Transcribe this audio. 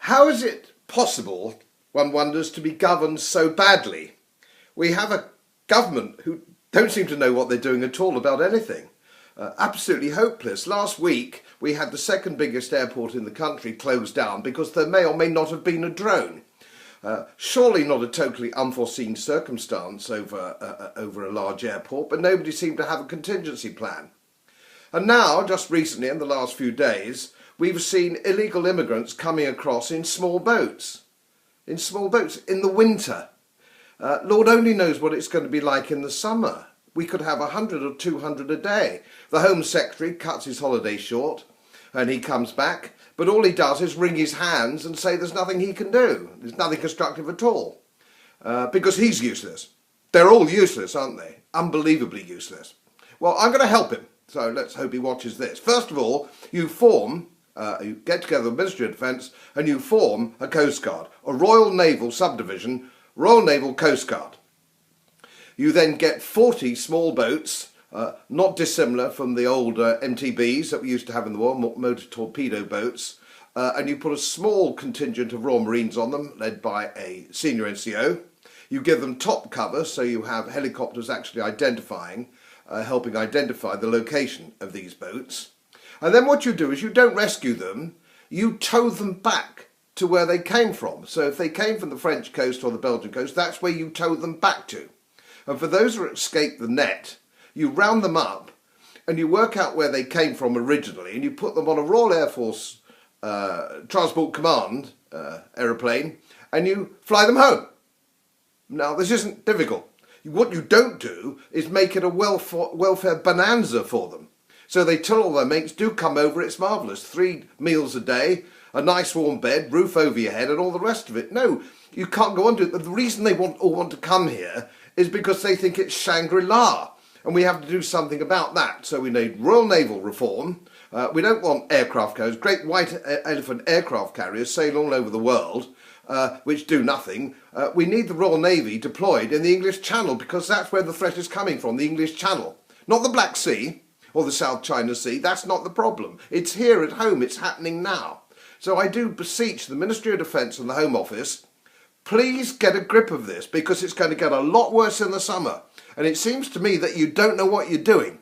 How is it possible, one wonders, to be governed so badly? We have a government who don't seem to know what they're doing at all about anything. Absolutely hopeless. Last week we had the second biggest airport in the country closed down because there may or may not have been a drone. Surely not a totally unforeseen circumstance over a large airport, but nobody seemed to have a contingency plan. And now, just recently, in the last few days, we've seen illegal immigrants coming across in small boats. In the winter. Lord only knows what it's going to be like in the summer. We could have 100 or 200 a day. The Home Secretary cuts his holiday short and he comes back, but all he does is wring his hands and say there's nothing he can do. There's nothing constructive at all. Because he's useless. They're all useless, aren't they? Unbelievably useless. Well, I'm going to help him. So let's hope he watches this. First of all, you get together with the Ministry of Defence and you form a Coast Guard, a Royal Naval subdivision, Royal Naval Coast Guard. You then get 40 small boats, not dissimilar from the old MTBs that we used to have in the war, motor torpedo boats, and you put a small contingent of Royal Marines on them, led by a senior NCO. You give them top cover, so you have helicopters actually helping identify the location of these boats. And then what you do is you don't rescue them, you tow them back to where they came from. So if they came from the French coast or the Belgian coast, that's where you tow them back to. And for those who escaped the net, you round them up and you work out where they came from originally and you put them on a Royal Air Force Transport Command aeroplane and you fly them home. Now, this isn't difficult. What you don't do is make it a welfare bonanza for them. So they tell all their mates, do come over, it's marvellous. 3 meals a day, a nice warm bed, roof over your head and all the rest of it. No, you can't go on to it. The reason they all want to come here is because they think it's Shangri-La. And we have to do something about that. So we need Royal Naval reform. We don't want aircraft carriers, great white elephant aircraft carriers sailing all over the world, which do nothing. We need the Royal Navy deployed in the English Channel because that's where the threat is coming from, the English Channel. Not the Black Sea or the South China Sea, that's not the problem. It's here at home, it's happening now. So I do beseech the Ministry of Defence and the Home Office, please get a grip of this because it's going to get a lot worse in the summer. And it seems to me that you don't know what you're doing.